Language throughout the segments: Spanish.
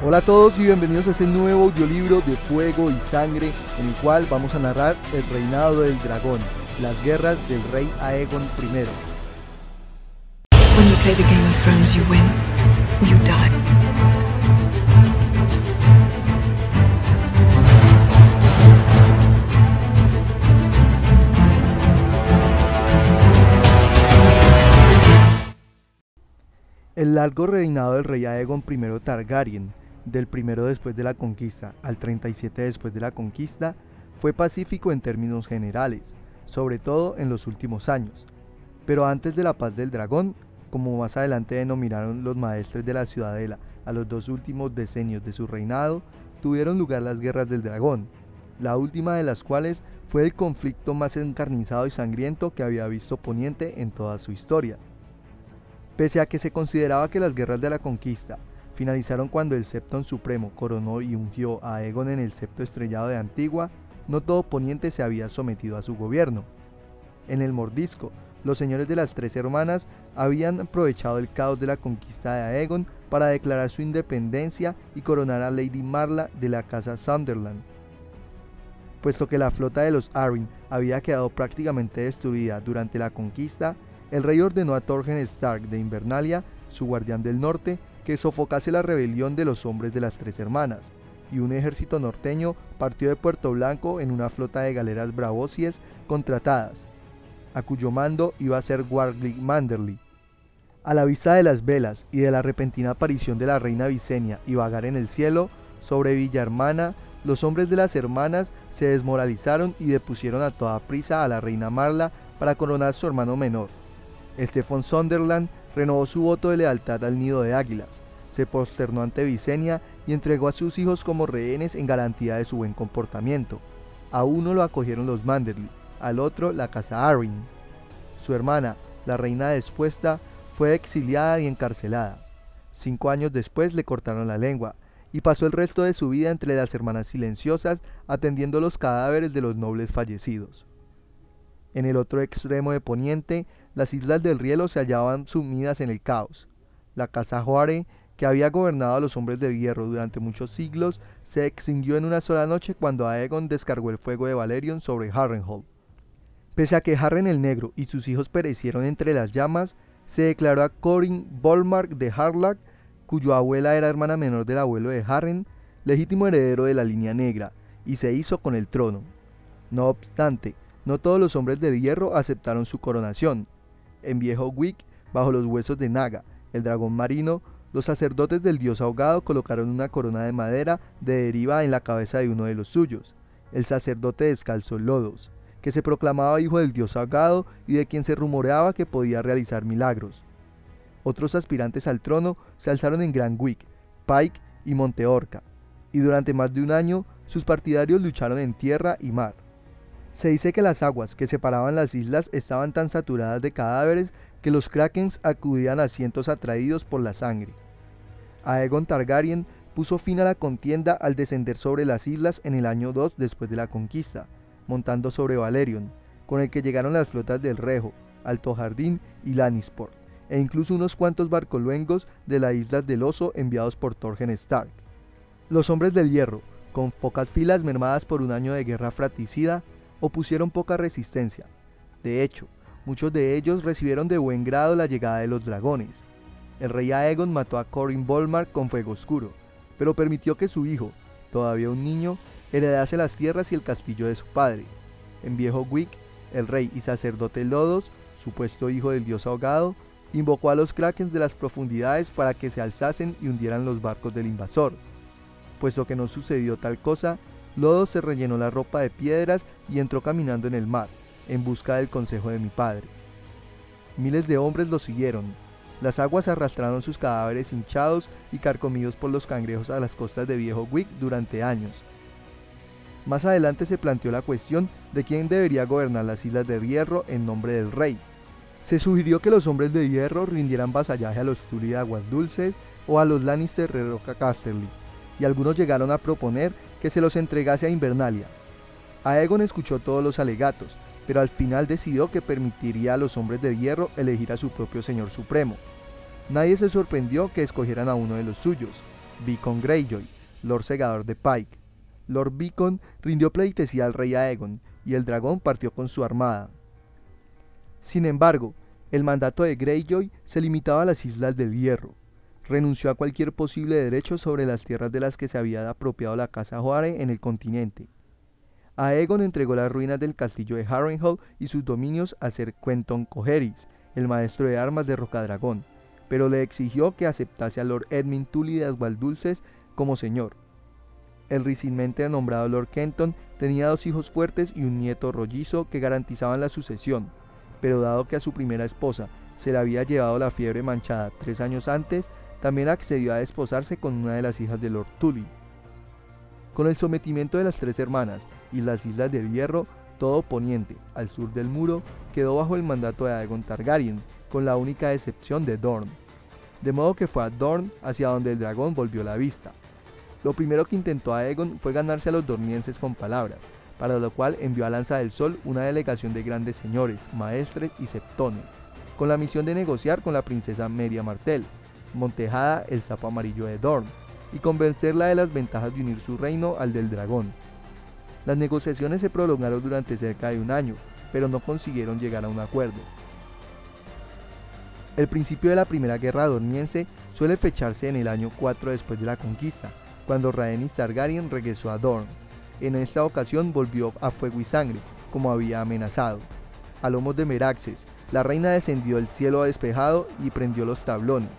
Hola a todos y bienvenidos a este nuevo audiolibro de Fuego y Sangre, en el cual vamos a narrar el reinado del dragón, las guerras del rey Aegon I. When you play the Game of Thrones, you win, you die. El largo reinado del rey Aegon I Targaryen, del primero después de la conquista al 37 después de la conquista, fue pacífico en términos generales, sobre todo en los últimos años. Pero antes de la paz del dragón, como más adelante denominaron los maestres de la ciudadela a los dos últimos decenios de su reinado, tuvieron lugar las guerras del dragón, la última de las cuales fue el conflicto más encarnizado y sangriento que había visto Poniente en toda su historia. Pese a que se consideraba que las guerras de la conquista finalizaron cuando el Septon Supremo coronó y ungió a Aegon en el septo estrellado de Antigua, no todo Poniente se había sometido a su gobierno. En el Mordisco, los señores de las Tres Hermanas habían aprovechado el caos de la conquista de Aegon para declarar su independencia y coronar a Lady Marla de la casa Sunderland. Puesto que la flota de los Arryn había quedado prácticamente destruida durante la conquista, el rey ordenó a Torgen Stark de Invernalia, su guardián del norte, que sofocase la rebelión de los hombres de las Tres Hermanas, y un ejército norteño partió de Puerto Blanco en una flota de galeras bravosies contratadas, a cuyo mando iba a ser Warwick Manderly. A la vista de las velas y de la repentina aparición de la reina Visenya y vagar en el cielo sobre Villa Hermana, los hombres de las hermanas se desmoralizaron y depusieron a toda prisa a la reina Marla para coronar a su hermano menor. Stefan Sunderland renovó su voto de lealtad al nido de águilas, se prosternó ante Visenya y entregó a sus hijos como rehenes en garantía de su buen comportamiento. A uno lo acogieron los Manderly, al otro la casa Arryn. Su hermana, la reina despuesta, fue exiliada y encarcelada. 5 años después le cortaron la lengua, y pasó el resto de su vida entre las hermanas silenciosas, atendiendo los cadáveres de los nobles fallecidos. En el otro extremo de Poniente, las islas del Rielo se hallaban sumidas en el caos. La casa Hoare, que había gobernado a los hombres de hierro durante muchos siglos, se extinguió en una sola noche cuando Aegon descargó el fuego de Valerion sobre Harrenhal. Pese a que Harren el Negro y sus hijos perecieron entre las llamas, se declaró a Corin Bolmark de Harlack, cuya abuela era hermana menor del abuelo de Harren, legítimo heredero de la línea negra, y se hizo con el trono. No obstante, no todos los hombres de hierro aceptaron su coronación. En Viejo Wick, bajo los huesos de Naga, el dragón marino, los sacerdotes del dios ahogado colocaron una corona de madera de deriva en la cabeza de uno de los suyos, el sacerdote descalzo Lodos, que se proclamaba hijo del dios ahogado y de quien se rumoreaba que podía realizar milagros. Otros aspirantes al trono se alzaron en Grand Wick, Pike y Monte Orca, y durante más de un año sus partidarios lucharon en tierra y mar. Se dice que las aguas que separaban las islas estaban tan saturadas de cadáveres que los Krakens acudían a cientos atraídos por la sangre. Aegon Targaryen puso fin a la contienda al descender sobre las islas en el año 2 después de la conquista, montando sobre Valerion, con el que llegaron las flotas del Rejo, Alto Jardín y Lannisport, e incluso unos cuantos barcoluengos de las Islas del Oso enviados por Torgen Stark. Los hombres del hierro, con pocas filas mermadas por un año de guerra fratricida, opusieron poca resistencia. De hecho, muchos de ellos recibieron de buen grado la llegada de los dragones. El rey Aegon mató a Corin Bolmark con fuego oscuro, pero permitió que su hijo, todavía un niño, heredase las tierras y el castillo de su padre. En Viejo Wick, el rey y sacerdote Lodos, supuesto hijo del dios ahogado, invocó a los Krakens de las profundidades para que se alzasen y hundieran los barcos del invasor. Puesto que no sucedió tal cosa, Lodos se rellenó la ropa de piedras y entró caminando en el mar, en busca del consejo de mi padre. Miles de hombres lo siguieron. Las aguas arrastraron sus cadáveres hinchados y carcomidos por los cangrejos a las costas de Viejo Wick durante años. Más adelante se planteó la cuestión de quién debería gobernar las Islas de Hierro en nombre del rey. Se sugirió que los hombres de hierro rindieran vasallaje a los Tully de Aguas Dulces o a los Lannister de Roca Casterly, y algunos llegaron a proponer que se los entregase a Invernalia. Aegon escuchó todos los alegatos, pero al final decidió que permitiría a los hombres de hierro elegir a su propio señor supremo. Nadie se sorprendió que escogieran a uno de los suyos, Beacon Greyjoy, Lord Segador de Pike. Lord Beacon rindió pleitesía al rey Aegon, y el dragón partió con su armada. Sin embargo, el mandato de Greyjoy se limitaba a las Islas del Hierro. Renunció a cualquier posible derecho sobre las tierras de las que se había apropiado la casa Hoare en el continente. Aegon entregó las ruinas del castillo de Harrenhal y sus dominios a Ser Quentón Coherys, el maestro de armas de Rocadragón, pero le exigió que aceptase a Lord Edmund Tully de Agualdulces como señor. El recientemente nombrado Lord Kenton tenía 2 hijos fuertes y un nieto rollizo que garantizaban la sucesión, pero dado que a su primera esposa se le había llevado la fiebre manchada 3 años antes, también accedió a desposarse con una de las hijas de Lord Tully. Con el sometimiento de las 3 hermanas y las Islas del Hierro, todo Poniente, al sur del muro, quedó bajo el mandato de Aegon Targaryen, con la única excepción de Dorne. De modo que fue a Dorne hacia donde el dragón volvió la vista. Lo primero que intentó Aegon fue ganarse a los dornienses con palabras, para lo cual envió a Lanza del Sol una delegación de grandes señores, maestres y septones, con la misión de negociar con la princesa Meria Martell, Montejada el sapo amarillo de Dorne, y convencerla de las ventajas de unir su reino al del dragón. Las negociaciones se prolongaron durante cerca de 1 año, pero no consiguieron llegar a un acuerdo. El principio de la primera guerra dorniense suele fecharse en el año 4 después de la conquista, cuando Rhaenys Targaryen regresó a Dorne. En esta ocasión volvió a fuego y sangre, como había amenazado. A lomos de Meraxes, la reina descendió del cielo despejado y prendió los tablones.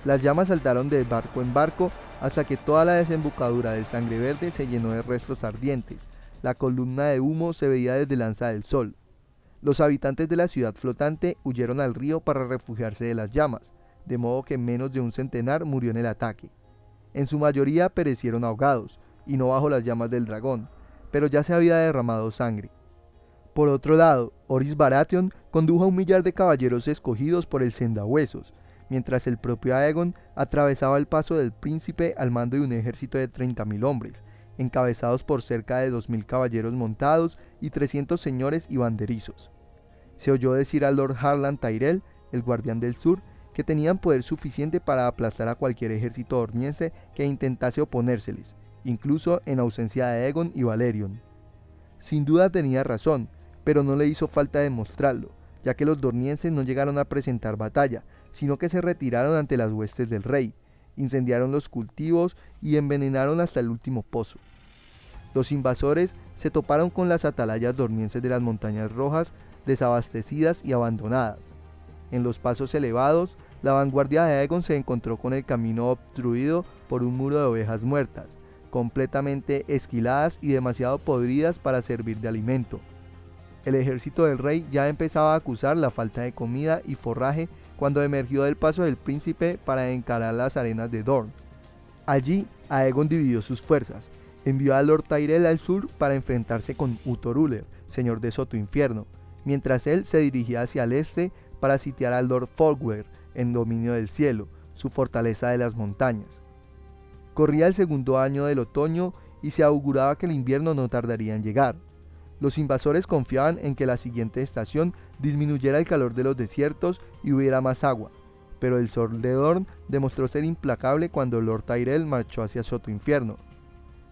Las llamas saltaron de barco en barco hasta que toda la desembocadura del Sangre Verde se llenó de restos ardientes. La columna de humo se veía desde Lanza del Sol. Los habitantes de la ciudad flotante huyeron al río para refugiarse de las llamas, de modo que menos de 1 centenar murió en el ataque. En su mayoría perecieron ahogados, y no bajo las llamas del dragón, pero ya se había derramado sangre. Por otro lado, Orys Baratheon condujo a 1 millar de caballeros escogidos por el Sendahuesos, mientras el propio Aegon atravesaba el paso del príncipe al mando de un ejército de 30.000 hombres, encabezados por cerca de 2.000 caballeros montados y 300 señores y banderizos. Se oyó decir al Lord Harlan Tyrell, el guardián del sur, que tenían poder suficiente para aplastar a cualquier ejército dorniense que intentase oponérseles, incluso en ausencia de Aegon y Valerion. Sin duda tenía razón, pero no le hizo falta demostrarlo, ya que los dornienses no llegaron a presentar batalla, sino que se retiraron ante las huestes del rey, incendiaron los cultivos y envenenaron hasta el último pozo. Los invasores se toparon con las atalayas dornienses de las Montañas Rojas, desabastecidas y abandonadas. En los pasos elevados, la vanguardia de Aegon se encontró con el camino obstruido por un muro de ovejas muertas, completamente esquiladas y demasiado podridas para servir de alimento. El ejército del rey ya empezaba a acusar la falta de comida y forraje cuando emergió del paso del príncipe para encarar las arenas de Dorne. Allí, Aegon dividió sus fuerzas, envió a Lord Tyrell al sur para enfrentarse con Uthor Uller, señor de Soto Infierno, mientras él se dirigía hacia el este para sitiar al Lord Folkweir en dominio del cielo, su fortaleza de las montañas. Corría el 2.º año del otoño y se auguraba que el invierno no tardaría en llegar. Los invasores confiaban en que la siguiente estación disminuyera el calor de los desiertos y hubiera más agua, pero el sol de Dorne demostró ser implacable cuando Lord Tyrell marchó hacia Soto Infierno.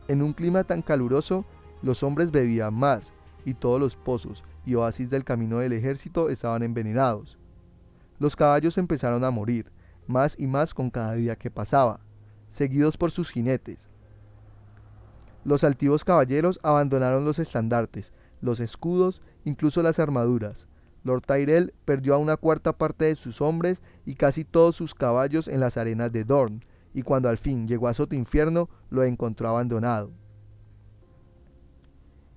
En un clima tan caluroso, los hombres bebían más, y todos los pozos y oasis del camino del ejército estaban envenenados. Los caballos empezaron a morir, más y más con cada día que pasaba, seguidos por sus jinetes. Los altivos caballeros abandonaron los estandartes, los escudos, incluso las armaduras. Lord Tyrell perdió a 1/4 parte de sus hombres y casi todos sus caballos en las arenas de Dorne, y cuando al fin llegó a Soto Infierno, lo encontró abandonado.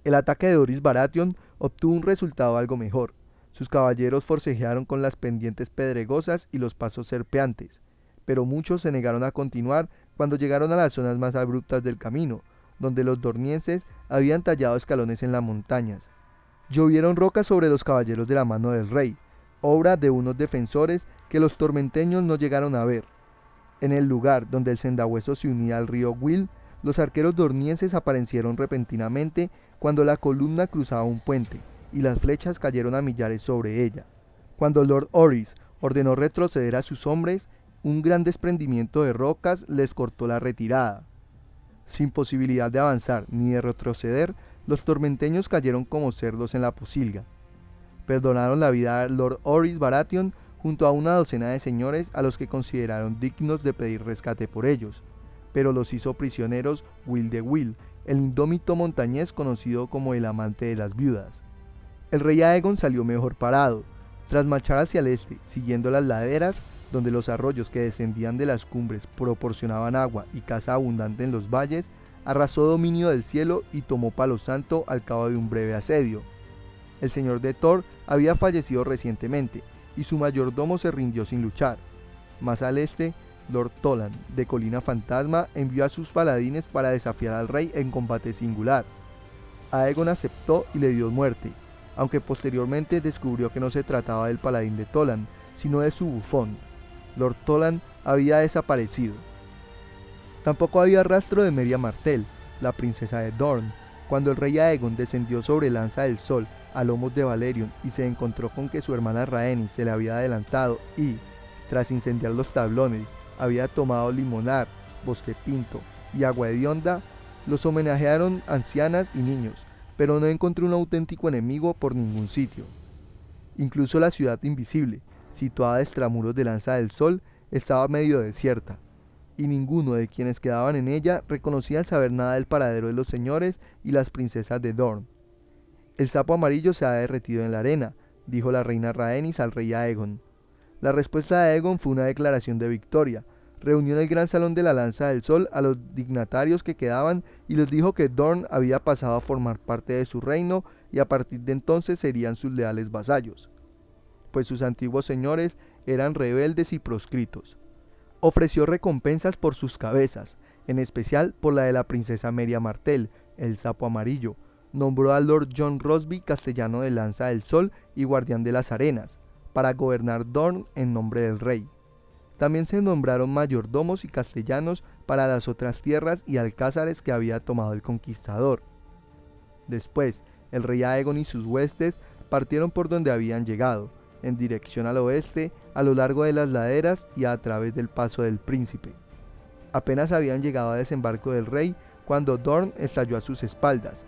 El ataque de Orys Baratheon obtuvo un resultado algo mejor. Sus caballeros forcejearon con las pendientes pedregosas y los pasos serpeantes, pero muchos se negaron a continuar cuando llegaron a las zonas más abruptas del camino, donde los dornienses habían tallado escalones en las montañas. Llovieron rocas sobre los caballeros de la mano del rey, obra de unos defensores que los tormenteños no llegaron a ver. En el lugar donde el Sendahueso se unía al río Will, los arqueros dornienses aparecieron repentinamente cuando la columna cruzaba un puente, y las flechas cayeron a millares sobre ella. Cuando Lord Orys ordenó retroceder a sus hombres, Un gran desprendimiento de rocas les cortó la retirada. Sin posibilidad de avanzar ni de retroceder, los tormenteños cayeron como cerdos en la posilga. Perdonaron la vida a Lord Horace Baratheon junto a una docena de señores a los que consideraron dignos de pedir rescate por ellos, pero los hizo prisioneros Will de Will, el indómito montañés conocido como el amante de las viudas. El rey Aegon salió mejor parado. Tras marchar hacia el este, siguiendo las laderas, donde los arroyos que descendían de las cumbres proporcionaban agua y caza abundante en los valles, arrasó dominio del cielo y tomó Palo Santo al cabo de un breve asedio. El señor de Thor había fallecido recientemente, y su mayordomo se rindió sin luchar. Más al este, Lord Toland, de Colina Fantasma, envió a sus paladines para desafiar al rey en combate singular. Aegon aceptó y le dio muerte, aunque posteriormente descubrió que no se trataba del paladín de Toland, sino de su bufón. Lord Toland había desaparecido. Tampoco había rastro de Meria Martell, la princesa de Dorne. Cuando el rey Aegon descendió sobre Lanza del Sol a lomos de Valerion y se encontró con que su hermana Rhaenys se le había adelantado y, tras incendiar los tablones, había tomado Limonar, Bosque Pinto y Agua Hedionda, los homenajearon ancianas y niños, pero no encontró un auténtico enemigo por ningún sitio. Incluso la ciudad invisible, situada a extramuros de Lanza del Sol, estaba medio desierta, y ninguno de quienes quedaban en ella reconocía saber nada del paradero de los señores y las princesas de Dorne. El sapo amarillo se ha derretido en la arena, dijo la reina Rhaenys al rey Aegon. La respuesta de Aegon fue una declaración de victoria. Reunió en el gran salón de la Lanza del Sol a los dignatarios que quedaban y les dijo que Dorne había pasado a formar parte de su reino y a partir de entonces serían sus leales vasallos, pues sus antiguos señores eran rebeldes y proscritos. Ofreció recompensas por sus cabezas, en especial por la de la princesa Meria Martell, el sapo amarillo. Nombró al Lord John Rosby castellano de Lanza del Sol y guardián de las arenas, para gobernar Dorne en nombre del rey. También se nombraron mayordomos y castellanos para las otras tierras y alcázares que había tomado el conquistador. Después, el rey Aegon y sus huestes partieron por donde habían llegado, en dirección al oeste, a lo largo de las laderas y a través del Paso del Príncipe. Apenas habían llegado a desembarco del rey cuando Dorne estalló a sus espaldas.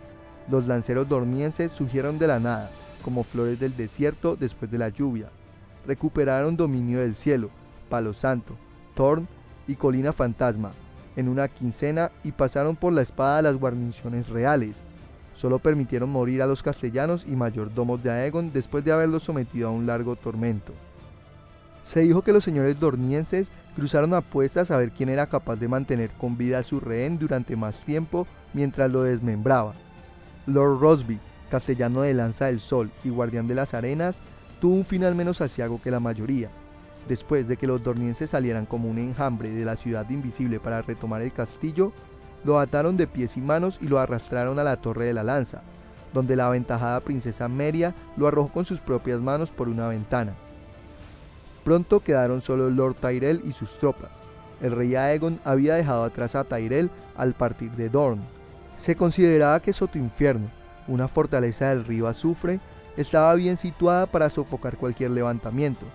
Los lanceros dornienses surgieron de la nada, como flores del desierto después de la lluvia. Recuperaron dominio del cielo, Palo Santo, Thorn y Colina Fantasma, en una quincena y pasaron por la espada a las guarniciones reales. Solo permitieron morir a los castellanos y mayordomos de Aegon después de haberlos sometido a un largo tormento. Se dijo que los señores dornienses cruzaron apuestas a ver quién era capaz de mantener con vida a su rehén durante más tiempo mientras lo desmembraba. Lord Rosby, castellano de Lanza del Sol y guardián de las arenas, tuvo un final menos aciago que la mayoría. Después de que los dornienses salieran como un enjambre de la ciudad invisible para retomar el castillo, lo ataron de pies y manos y lo arrastraron a la Torre de la Lanza, donde la aventajada princesa Meria lo arrojó con sus propias manos por una ventana. Pronto quedaron solo Lord Tyrell y sus tropas. El rey Aegon había dejado atrás a Tyrell al partir de Dorne. Se consideraba que Soto Infierno, una fortaleza del río Azufre, estaba bien situada para sofocar cualquier levantamiento,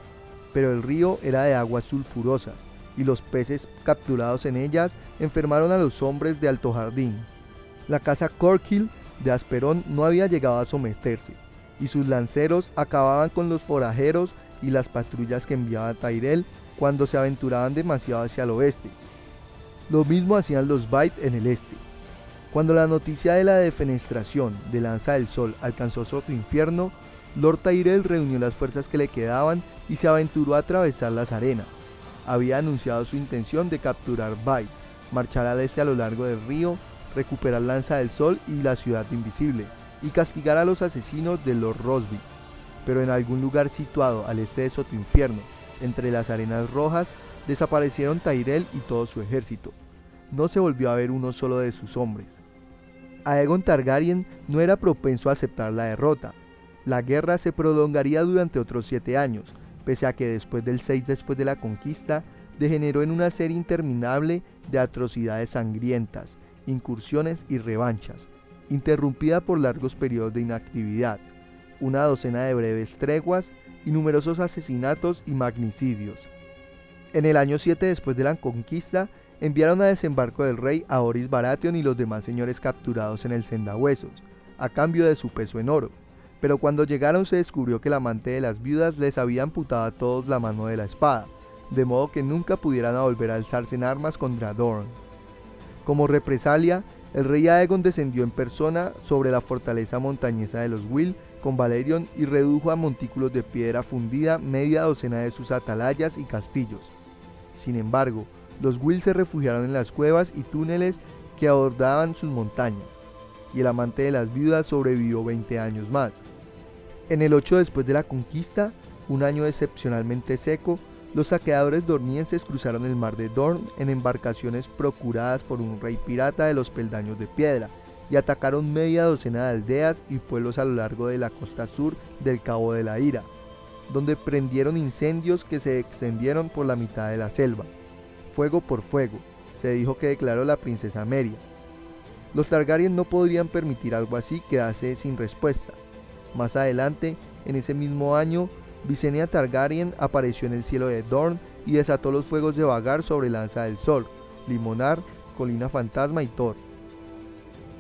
pero el río era de aguas sulfurosas, y los peces capturados en ellas enfermaron a los hombres de Alto Jardín. La casa Corkill de Asperón no había llegado a someterse, y sus lanceros acababan con los forajeros y las patrullas que enviaba Tyrell cuando se aventuraban demasiado hacia el oeste. Lo mismo hacían los Bite en el este. Cuando la noticia de la defenestración de Lanza del Sol alcanzó Soto Infierno, Lord Tyrell reunió las fuerzas que le quedaban y se aventuró a atravesar las arenas. Había anunciado su intención de capturar Bite, marchar al este a lo largo del río, recuperar Lanza del Sol y la ciudad invisible, y castigar a los asesinos de Lord Rosby. Pero en algún lugar situado al este de Soto Infierno, entre las arenas rojas, desaparecieron Tyrell y todo su ejército. No se volvió a ver uno solo de sus hombres. Aegon Targaryen no era propenso a aceptar la derrota. La guerra se prolongaría durante otros 7 años, pese a que después del 6 después de la conquista, degeneró en una serie interminable de atrocidades sangrientas, incursiones y revanchas, interrumpida por largos periodos de inactividad, una docena de breves treguas y numerosos asesinatos y magnicidios. En el año 7 después de la conquista, enviaron a desembarco del rey a Horus Baratheon y los demás señores capturados en el Sendahuesos, a cambio de su peso en oro. Pero cuando llegaron se descubrió que el amante de las viudas les había amputado a todos la mano de la espada, de modo que nunca pudieran volver a alzarse en armas contra Dorne. Como represalia, el rey Aegon descendió en persona sobre la fortaleza montañesa de los Will con Valerion y redujo a montículos de piedra fundida media docena de sus atalayas y castillos. Sin embargo, los Will se refugiaron en las cuevas y túneles que abordaban sus montañas, y el amante de las viudas sobrevivió 20 años más. En el 8 después de la conquista, un año excepcionalmente seco, los saqueadores dornienses cruzaron el mar de Dorne en embarcaciones procuradas por un rey pirata de los peldaños de piedra, y atacaron media docena de aldeas y pueblos a lo largo de la costa sur del Cabo de la Ira, donde prendieron incendios que se extendieron por la mitad de la selva. Fuego por fuego, se dijo que declaró la princesa Meria. Los Targaryen no podrían permitir algo así quedase sin respuesta. Más adelante, en ese mismo año, Visenya Targaryen apareció en el cielo de Dorne y desató los fuegos de Vhagar sobre Lanza del Sol, Limonar, Colina Fantasma y Thor.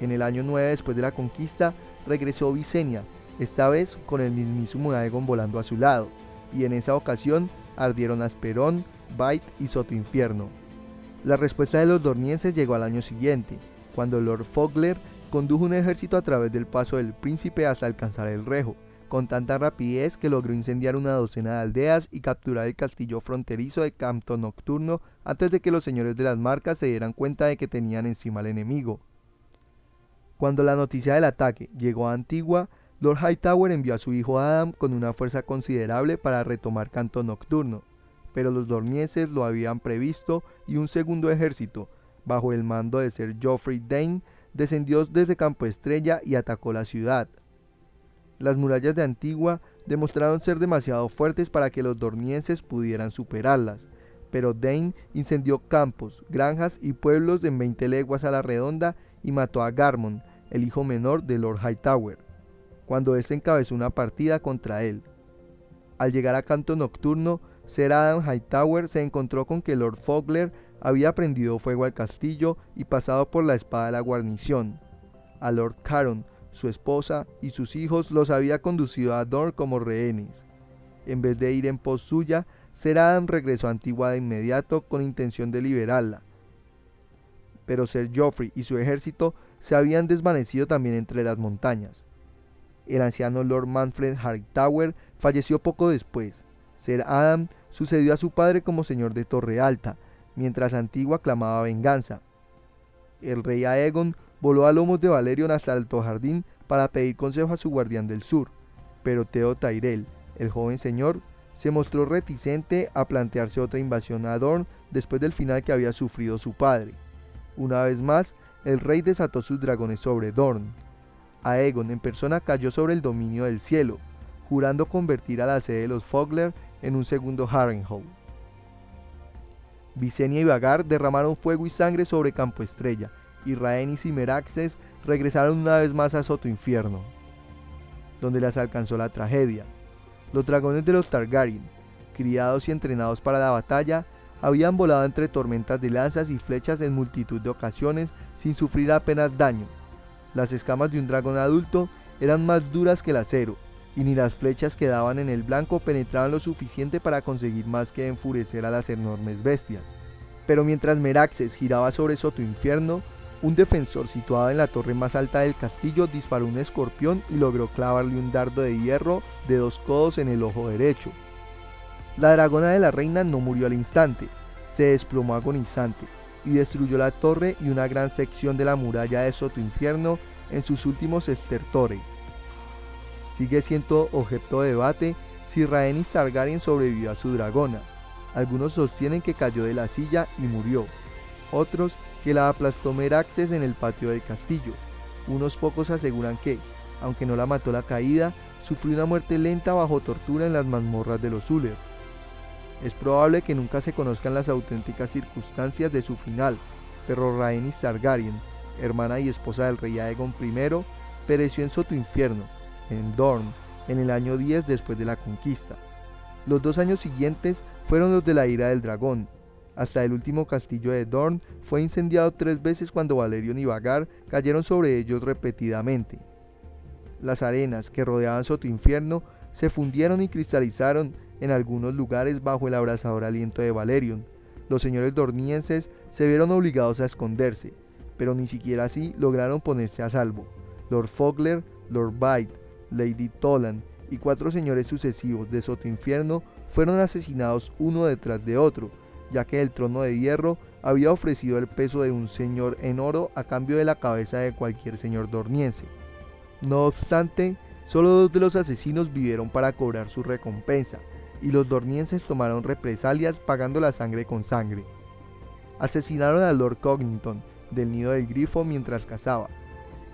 En el año 9 después de la conquista, regresó Visenya, esta vez con el mismísimo Aegon volando a su lado, y en esa ocasión ardieron Asperón, Bait y Soto Infierno. La respuesta de los dornienses llegó al año siguiente, cuando Lord Fogler condujo un ejército a través del Paso del Príncipe hasta alcanzar el Rejo, con tanta rapidez que logró incendiar una docena de aldeas y capturar el castillo fronterizo de Canto Nocturno antes de que los señores de las Marcas se dieran cuenta de que tenían encima al enemigo. Cuando la noticia del ataque llegó a Antigua, Lord Hightower envió a su hijo Adam con una fuerza considerable para retomar Canto Nocturno, pero los dornienses lo habían previsto y un segundo ejército, bajo el mando de Ser Joffrey Dayne, descendió desde Campo Estrella y atacó la ciudad. Las murallas de Antigua demostraron ser demasiado fuertes para que los dornienses pudieran superarlas, pero Dayne incendió campos, granjas y pueblos en 20 leguas a la redonda y mató a Garmon, el hijo menor de Lord Hightower, cuando éste encabezó una partida contra él. Al llegar a Canto Nocturno, Ser Adam Hightower se encontró con que Lord Fogler había prendido fuego al castillo y pasado por la espada de la guarnición. A Lord Caron, su esposa y sus hijos los había conducido a Dorne como rehenes. En vez de ir en pos suya, Ser Adam regresó a Antigua de inmediato con intención de liberarla. Pero Ser Joffrey y su ejército se habían desvanecido también entre las montañas. El anciano Lord Manfred Hightower falleció poco después. Ser Adam sucedió a su padre como señor de Torre Alta, mientras Antigua clamaba venganza. El rey Aegon voló a lomos de Valerion hasta Alto Jardín para pedir consejo a su guardián del sur, pero Theon Tyrell, el joven señor, se mostró reticente a plantearse otra invasión a Dorne después del final que había sufrido su padre. Una vez más, el rey desató sus dragones sobre Dorne. Aegon en persona cayó sobre el dominio del cielo, jurando convertir a la sede de los Fogler en un segundo Harrenhal. Visenya y Vhagar derramaron fuego y sangre sobre Campo Estrella, y Rhaenys y Meraxes regresaron una vez más a Soto Infierno, donde las alcanzó la tragedia. Los dragones de los Targaryen, criados y entrenados para la batalla, habían volado entre tormentas de lanzas y flechas en multitud de ocasiones sin sufrir apenas daño. Las escamas de un dragón adulto eran más duras que el acero, y ni las flechas que daban en el blanco penetraban lo suficiente para conseguir más que enfurecer a las enormes bestias. Pero mientras Meraxes giraba sobre Soto Infierno, un defensor situado en la torre más alta del castillo disparó un escorpión y logró clavarle un dardo de hierro de 2 codos en el ojo derecho. La dragona de la reina no murió al instante, se desplomó agonizante y destruyó la torre y una gran sección de la muralla de Soto Infierno en sus últimos estertores. Sigue siendo objeto de debate si Rhaenys Targaryen sobrevivió a su dragona. Algunos sostienen que cayó de la silla y murió, otros que la aplastó Meraxes en el patio del castillo. Unos pocos aseguran que, aunque no la mató la caída, sufrió una muerte lenta bajo tortura en las mazmorras de los Uller. Es probable que nunca se conozcan las auténticas circunstancias de su final, pero Rhaenys Targaryen, hermana y esposa del rey Aegon I, pereció en Soto Infierno, en Dorne, en el año 10 después de la conquista. Los 2 años siguientes fueron los de la ira del dragón. Hasta el último castillo de Dorne fue incendiado 3 veces cuando Valerion y Vhagar cayeron sobre ellos repetidamente. Las arenas que rodeaban Sotoinfierno se fundieron y cristalizaron en algunos lugares bajo el abrasador aliento de Valerion. Los señores dornienses se vieron obligados a esconderse, pero ni siquiera así lograron ponerse a salvo. Lord Fogler, Lord Bite, Lady Toland y 4 señores sucesivos de Sotoinfierno fueron asesinados uno detrás de otro, ya que el trono de hierro había ofrecido el peso de un señor en oro a cambio de la cabeza de cualquier señor dorniense. No obstante, solo 2 de los asesinos vivieron para cobrar su recompensa, y los dornienses tomaron represalias pagando la sangre con sangre. Asesinaron a Lord Cognington del Nido del Grifo mientras cazaba.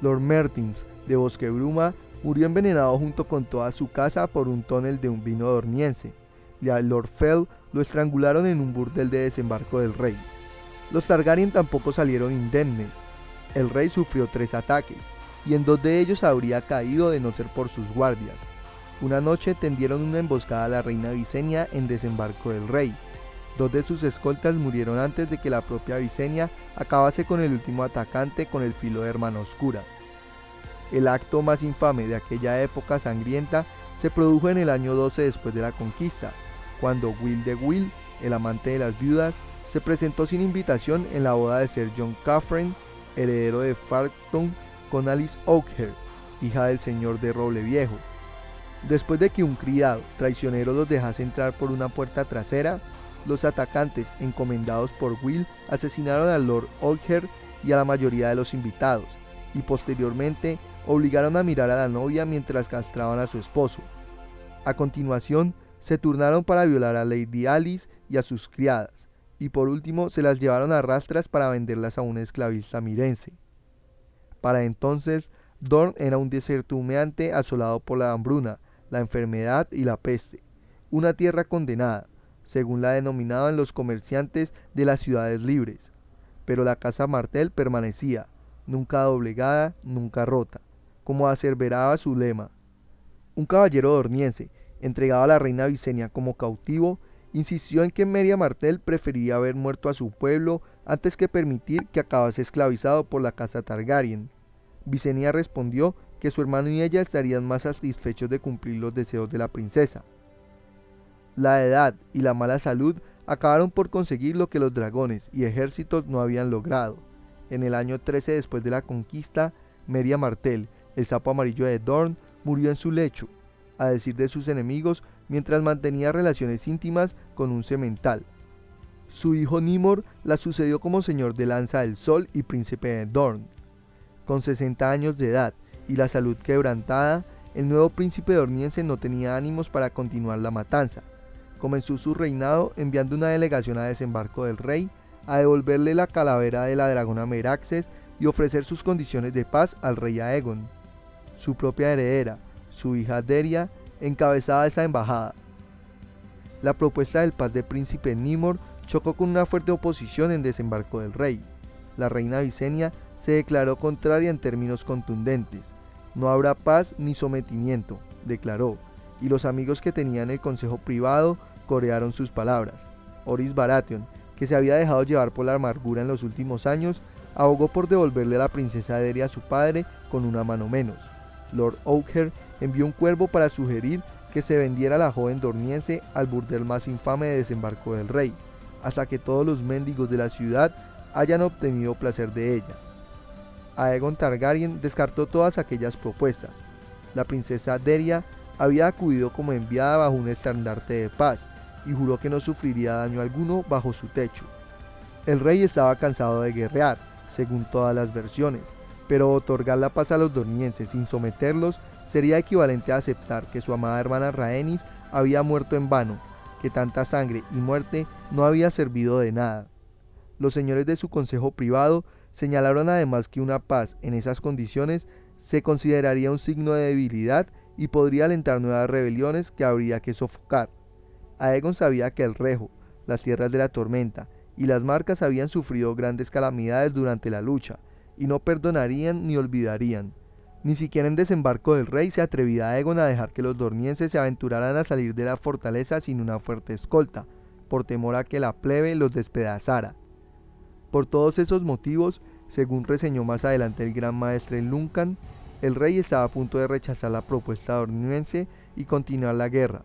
Lord Mertins de Bosque Bruma murió envenenado junto con toda su casa por un tonel de un vino dorniense, y a Lord Fell lo estrangularon en un burdel de Desembarco del Rey. Los Targaryen tampoco salieron indemnes. El rey sufrió 3 ataques, y en 2 de ellos habría caído de no ser por sus guardias. Una noche tendieron una emboscada a la reina Visenya en Desembarco del Rey. 2 de sus escoltas murieron antes de que la propia Visenya acabase con el último atacante con el filo de Hermana Oscura. El acto más infame de aquella época sangrienta se produjo en el año 12 después de la conquista, cuando Will de Will, el amante de las viudas, se presentó sin invitación en la boda de Sir John Cafferin, heredero de Falkton, con Alice Oakher, hija del señor de Roble Viejo. Después de que un criado traicionero los dejase entrar por una puerta trasera, los atacantes encomendados por Will asesinaron al Lord Oakher y a la mayoría de los invitados, y posteriormente obligaron a mirar a la novia mientras castraban a su esposo. A continuación, se turnaron para violar a Lady Alice y a sus criadas, y por último se las llevaron a rastras para venderlas a un esclavista mirense. Para entonces, Dorne era un desierto humeante asolado por la hambruna, la enfermedad y la peste, una tierra condenada, según la denominaban los comerciantes de las ciudades libres. Pero la casa Martell permanecía, nunca doblegada, nunca rota, como aseveraba su lema. Un caballero dorniense, entregado a la reina Visenya como cautivo, insistió en que Meria Martell prefería haber muerto a su pueblo antes que permitir que acabase esclavizado por la casa Targaryen. Visenya respondió que su hermano y ella estarían más satisfechos de cumplir los deseos de la princesa. La edad y la mala salud acabaron por conseguir lo que los dragones y ejércitos no habían logrado. En el año 13 después de la conquista, Meria Martell, el sapo amarillo de Dorne, murió en su lecho, a decir de sus enemigos, mientras mantenía relaciones íntimas con un semental. Su hijo Nimor la sucedió como señor de Lanza del Sol y príncipe de Dorne. Con 60 años de edad y la salud quebrantada, el nuevo príncipe dorniense no tenía ánimos para continuar la matanza. Comenzó su reinado enviando una delegación a Desembarco del Rey a devolverle la calavera de la dragona Meraxes y ofrecer sus condiciones de paz al rey Aegon. Su propia heredera, su hija Deria, encabezaba esa embajada. La propuesta del paz del príncipe Nimor chocó con una fuerte oposición en Desembarco del Rey. La reina Visenya se declaró contraria en términos contundentes. No habrá paz ni sometimiento, declaró, y los amigos que tenían el consejo privado corearon sus palabras. Oris Baratheon, que se había dejado llevar por la amargura en los últimos años, abogó por devolverle a la princesa Deria a su padre con una mano menos. Lord Oakher envió un cuervo para sugerir que se vendiera a la joven dorniense al burdel más infame de Desembarco del Rey, hasta que todos los mendigos de la ciudad hayan obtenido placer de ella. Aegon Targaryen descartó todas aquellas propuestas. La princesa Deria había acudido como enviada bajo un estandarte de paz y juró que no sufriría daño alguno bajo su techo. El rey estaba cansado de guerrear, según todas las versiones, pero otorgar la paz a los dornienses sin someterlos sería equivalente a aceptar que su amada hermana Rhaenys había muerto en vano, que tanta sangre y muerte no había servido de nada. Los señores de su consejo privado señalaron además que una paz en esas condiciones se consideraría un signo de debilidad y podría alentar nuevas rebeliones que habría que sofocar. Aegon sabía que el Rejo, las tierras de la tormenta y las Marcas habían sufrido grandes calamidades durante la lucha, y no perdonarían ni olvidarían. Ni siquiera en Desembarco del Rey se atrevía Aegon a dejar que los dornienses se aventuraran a salir de la fortaleza sin una fuerte escolta, por temor a que la plebe los despedazara. Por todos esos motivos, según reseñó más adelante el gran maestre Luncan, el rey estaba a punto de rechazar la propuesta dorniense y continuar la guerra.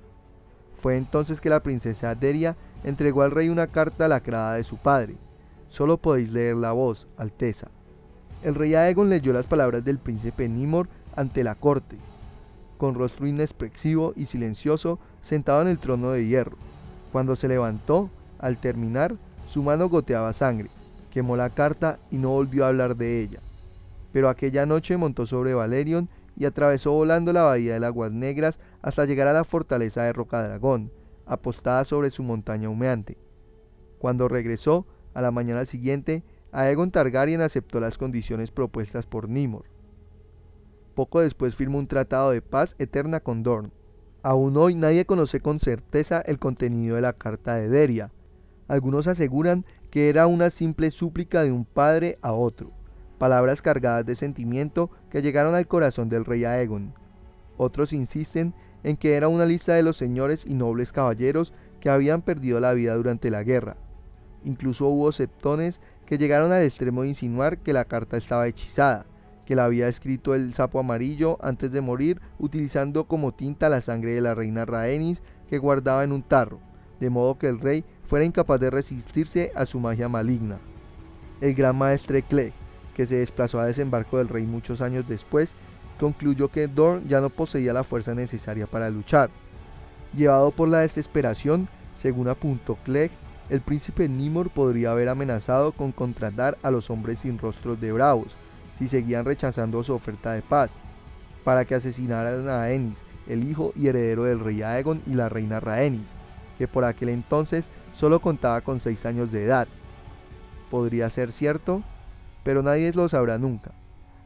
Fue entonces que la princesa Deria entregó al rey una carta lacrada de su padre. Solo podéis leer la voz, Alteza. El rey Aegon leyó las palabras del príncipe Nimor ante la corte, con rostro inexpresivo y silencioso, sentado en el trono de hierro. Cuando se levantó, al terminar, su mano goteaba sangre, quemó la carta y no volvió a hablar de ella. Pero aquella noche montó sobre Valerion y atravesó volando la bahía de Aguas Negras hasta llegar a la fortaleza de Rocadragón, apostada sobre su montaña humeante. Cuando regresó, a la mañana siguiente, Aegon Targaryen aceptó las condiciones propuestas por Nimor. Poco después firmó un tratado de paz eterna con Dorne. Aún hoy nadie conoce con certeza el contenido de la carta de Deria. Algunos aseguran que era una simple súplica de un padre a otro, palabras cargadas de sentimiento que llegaron al corazón del rey Aegon. Otros insisten en que era una lista de los señores y nobles caballeros que habían perdido la vida durante la guerra. Incluso hubo septones que llegaron al extremo de insinuar que la carta estaba hechizada, que la había escrito el Sapo Amarillo antes de morir utilizando como tinta la sangre de la reina Rhaenys que guardaba en un tarro, de modo que el rey fuera incapaz de resistirse a su magia maligna. El gran maestre Clegg, que se desplazó a desembarco del rey muchos años después, concluyó que Dorne ya no poseía la fuerza necesaria para luchar. Llevado por la desesperación, según apuntó Clegg, el príncipe Nimor podría haber amenazado con contratar a los hombres sin rostros de bravos, si seguían rechazando su oferta de paz, para que asesinaran a Aenys, el hijo y heredero del rey Aegon y la reina Rhaenys, que por aquel entonces solo contaba con 6 años de edad. Podría ser cierto, pero nadie lo sabrá nunca.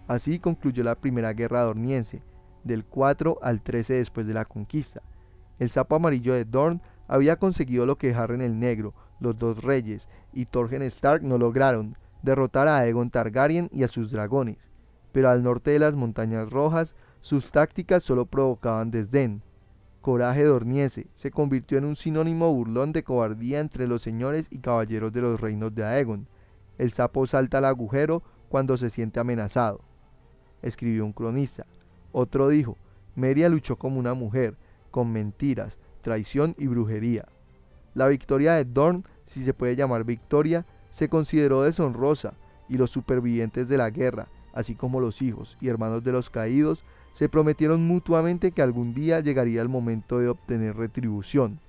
Así concluyó la primera guerra dorniense, del 4 al 13 después de la conquista. El Sapo Amarillo de Dorne había conseguido lo que Harren el Negro, los dos reyes y Torgen Stark no lograron, derrotar a Aegon Targaryen y a sus dragones, pero al norte de las Montañas Rojas sus tácticas solo provocaban desdén. Coraje dorniense se convirtió en un sinónimo burlón de cobardía entre los señores y caballeros de los reinos de Aegon. El sapo salta al agujero cuando se siente amenazado, escribió un cronista. Otro dijo, Meria luchó como una mujer, con mentiras, traición y brujería. La victoria de Dorne, si se puede llamar victoria, se consideró deshonrosa, y los supervivientes de la guerra, así como los hijos y hermanos de los caídos, se prometieron mutuamente que algún día llegaría el momento de obtener retribución.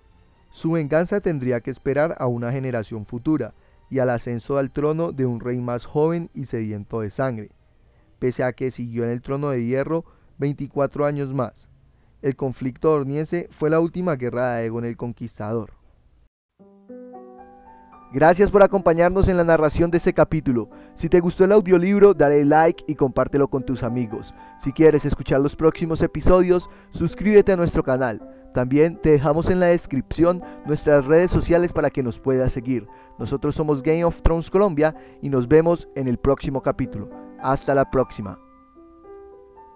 Su venganza tendría que esperar a una generación futura, y al ascenso al trono de un rey más joven y sediento de sangre, pese a que siguió en el trono de hierro 24 años más. El conflicto dorniense fue la última guerra de Aegon el Conquistador. Gracias por acompañarnos en la narración de este capítulo. Si te gustó el audiolibro, dale like y compártelo con tus amigos. Si quieres escuchar los próximos episodios, suscríbete a nuestro canal. También te dejamos en la descripción nuestras redes sociales para que nos puedas seguir. Nosotros somos Game of Thrones Colombia y nos vemos en el próximo capítulo. Hasta la próxima.